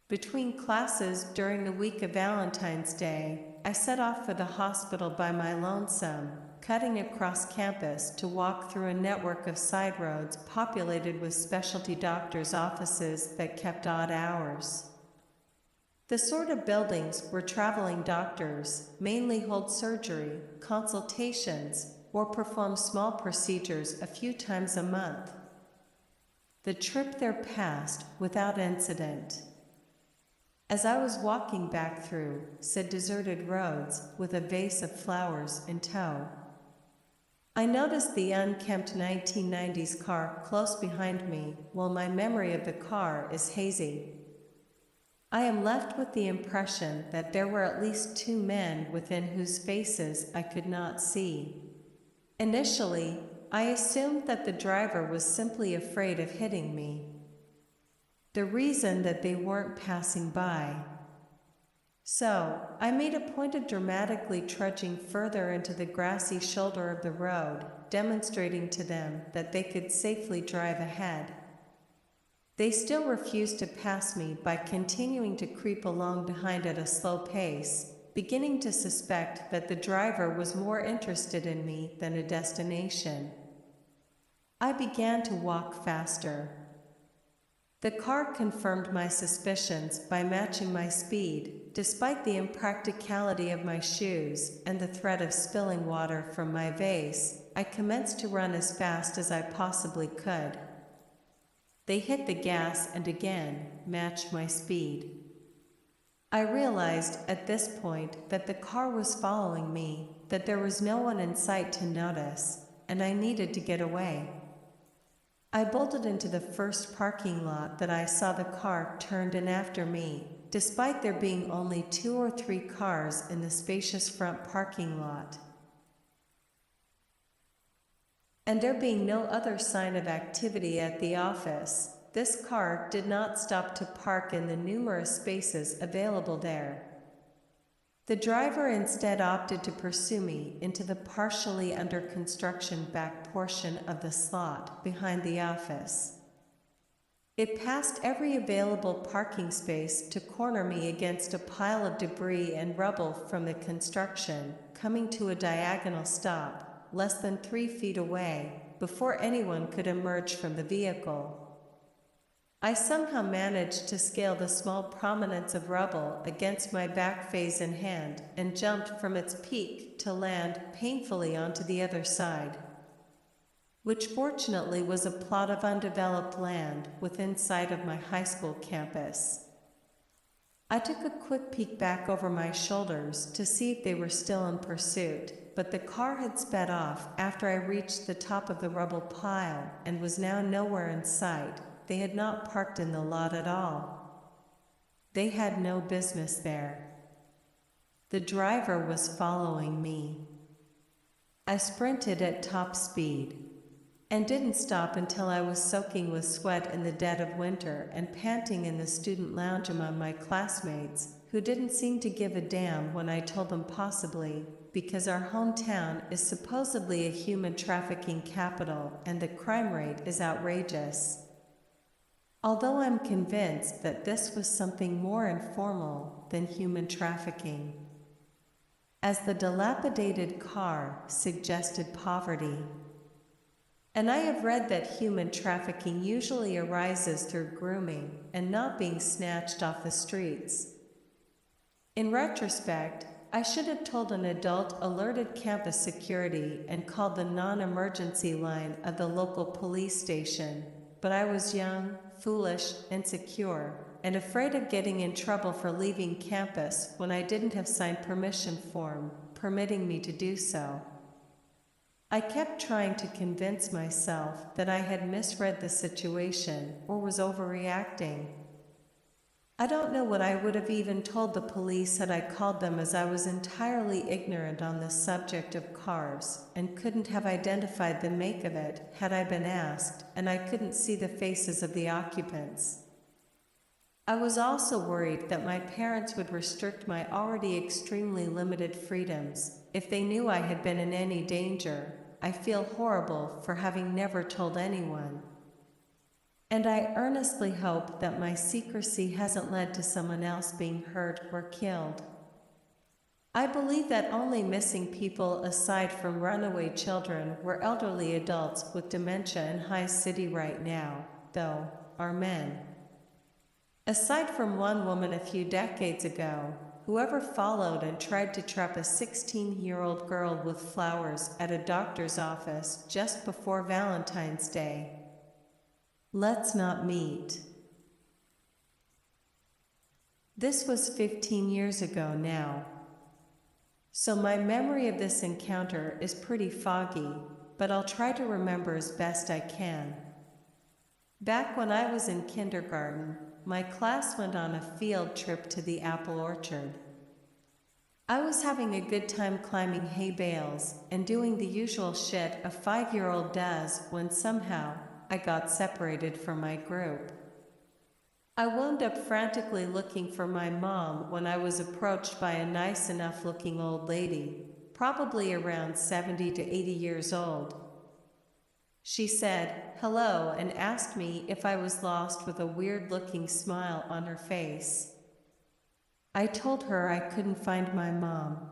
Between classes during the week of Valentine's Day, I set off for the hospital by my lonesome, cutting across campus to walk through a network of side roads populated with specialty doctors' offices that kept odd hours. The sort of buildings where traveling doctors mainly hold surgery, consultations, or perform small procedures a few times a month. The trip there passed without incident. As I was walking back through said deserted roads with a vase of flowers in tow, I noticed the unkempt 1990s car close behind me, while my memory of the car is hazy. I am left with the impression that there were at least two men within whose faces I could not see. Initially, I assumed that the driver was simply afraid of hitting me. The reason that they weren't passing by. So, I made a point of dramatically trudging further into the grassy shoulder of the road, demonstrating to them that they could safely drive ahead. They still refused to pass me by continuing to creep along behind at a slow pace, beginning to suspect that the driver was more interested in me than a destination. I began to walk faster. The car confirmed my suspicions by matching my speed, despite the impracticality of my shoes and the threat of spilling water from my vase. I commenced to run as fast as I possibly could. They hit the gas and again matched my speed. I realized at this point that the car was following me, that there was no one in sight to notice, and I needed to get away. I bolted into the first parking lot that I saw the car turned in after me, despite there being only 2 or 3 cars in the spacious front parking lot. And there being no other sign of activity at the office, this car did not stop to park in the numerous spaces available there. The driver instead opted to pursue me into the partially under construction back portion of the slot behind the office. It passed every available parking space to corner me against a pile of debris and rubble from the construction, coming to a diagonal stop, less than 3 feet away, before anyone could emerge from the vehicle. I somehow managed to scale the small prominence of rubble against my back face in hand and jumped from its peak to land painfully onto the other side, which fortunately was a plot of undeveloped land within sight of my high school campus. I took a quick peek back over my shoulders to see if they were still in pursuit, but the car had sped off after I reached the top of the rubble pile and was now nowhere in sight. They had not parked in the lot at all. They had no business there. The driver was following me. I sprinted at top speed, and didn't stop until I was soaking with sweat in the dead of winter and panting in the student lounge among my classmates, who didn't seem to give a damn when I told them possibly, because our hometown is supposedly a human trafficking capital and the crime rate is outrageous. Although I'm convinced that this was something more informal than human trafficking, as the dilapidated car suggested poverty. And I have read that human trafficking usually arises through grooming and not being snatched off the streets. In retrospect, I should have told an adult alerted campus security and called the non-emergency line of the local police station, but I was young, foolish, insecure, and afraid of getting in trouble for leaving campus when I didn't have signed permission form permitting me to do so. I kept trying to convince myself that I had misread the situation or was overreacting. I don't know what I would have even told the police had I called them, as I was entirely ignorant on the subject of cars and couldn't have identified the make of it had I been asked, and I couldn't see the faces of the occupants. I was also worried that my parents would restrict my already extremely limited freedoms if they knew I had been in any danger. I feel horrible for having never told anyone. And I earnestly hope that my secrecy hasn't led to someone else being hurt or killed. I believe that only missing people aside from runaway children were elderly adults with dementia in High City right now, though, are men. Aside from one woman a few decades ago, whoever followed and tried to trap a 16-year-old girl with flowers at a doctor's office just before Valentine's Day. Let's not meet. This was 15 years ago now. So my memory of this encounter is pretty foggy, but I'll try to remember as best I can. Back when I was in kindergarten, my class went on a field trip to the apple orchard. I was having a good time climbing hay bales and doing the usual shit a 5-year-old does when somehow I got separated from my group. I wound up frantically looking for my mom when I was approached by a nice enough looking old lady, probably around 70 to 80 years old. She said hello and asked me if I was lost with a weird looking smile on her face. I told her I couldn't find my mom.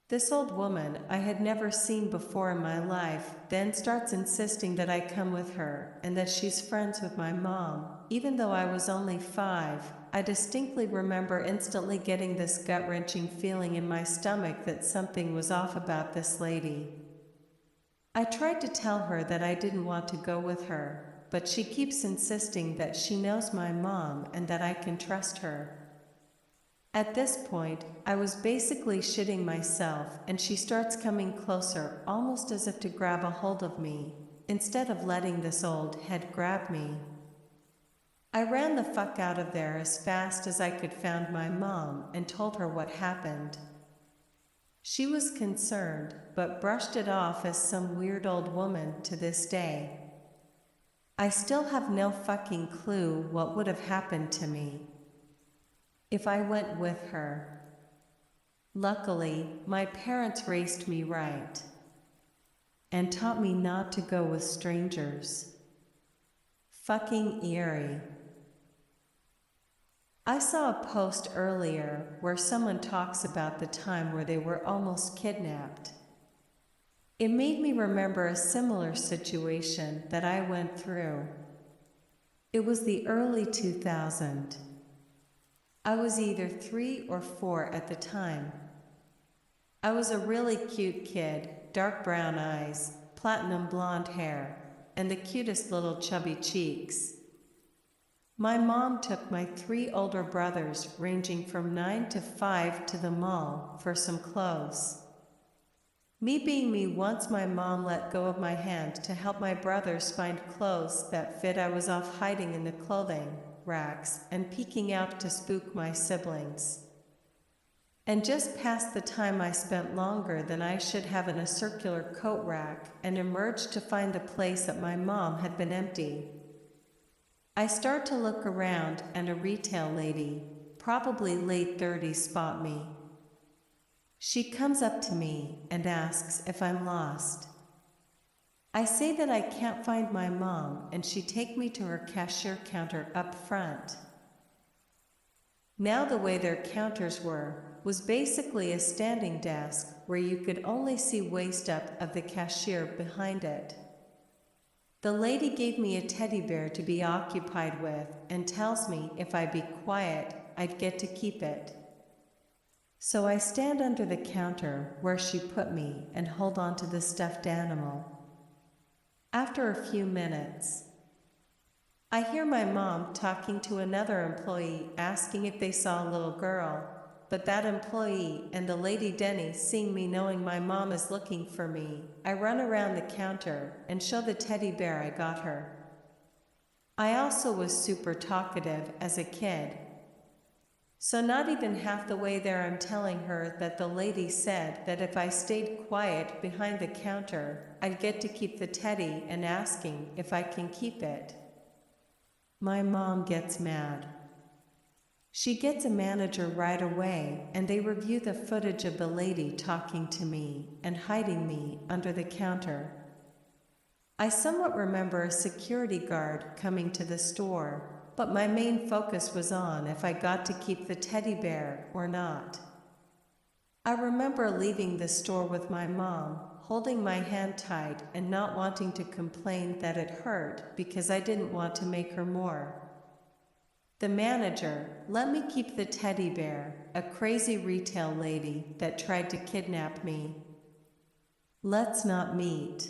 This old woman I had never seen before in my life then starts insisting that I come with her and that she's friends with my mom. Even though I was only 5, I distinctly remember instantly getting this gut-wrenching feeling in my stomach that something was off about this lady. I tried to tell her that I didn't want to go with her, but she keeps insisting that she knows my mom and that I can trust her. At this point, I was basically shitting myself, and she starts coming closer, almost as if to grab a hold of me, instead of letting this old head grab me. I ran the fuck out of there as fast as I could, found my mom, and told her what happened. She was concerned, but brushed it off as some weird old woman to this day. I still have no fucking clue what would have happened to me if I went with her. Luckily, my parents raised me right and taught me not to go with strangers. Fucking eerie. I saw a post earlier where someone talks about the time where they were almost kidnapped. It made me remember a similar situation that I went through. It was the early 2000s. I was either 3 or 4 at the time. I was a really cute kid, dark brown eyes, platinum blonde hair, and the cutest little chubby cheeks. My mom took my 3 older brothers, ranging from 9 to 5, to the mall for some clothes. Me being me, once my mom let go of my hand to help my brothers find clothes that fit, I was off hiding in the clothing racks and peeking out to spook my siblings. And just past the time I spent longer than I should have in a circular coat rack and emerged to find the place that my mom had been empty. I start to look around and a retail lady, probably late 30s, spot me. She comes up to me and asks if I'm lost. I say that I can't find my mom, and she takes me to her cashier counter up front. Now the way their counters were was basically a standing desk where you could only see waist up of the cashier behind it. The lady gave me a teddy bear to be occupied with and tells me if I be quiet, I'd get to keep it. So I stand under the counter where she put me and hold on to the stuffed animal. After a few minutes, I hear my mom talking to another employee, asking if they saw a little girl, but that employee and the lady Denny, seeing me, knowing my mom is looking for me, I run around the counter and show the teddy bear I got her. I also was super talkative as a kid. So not even half the way there, I'm telling her that the lady said that if I stayed quiet behind the counter, I'd get to keep the teddy, and asking if I can keep it. My mom gets mad. She gets a manager right away, and they review the footage of the lady talking to me and hiding me under the counter. I somewhat remember a security guard coming to the store, but my main focus was on if I got to keep the teddy bear or not. I remember leaving the store with my mom, holding my hand tight and not wanting to complain that it hurt because I didn't want to make her more. The manager let me keep the teddy bear, a crazy retail lady that tried to kidnap me. Let's not meet.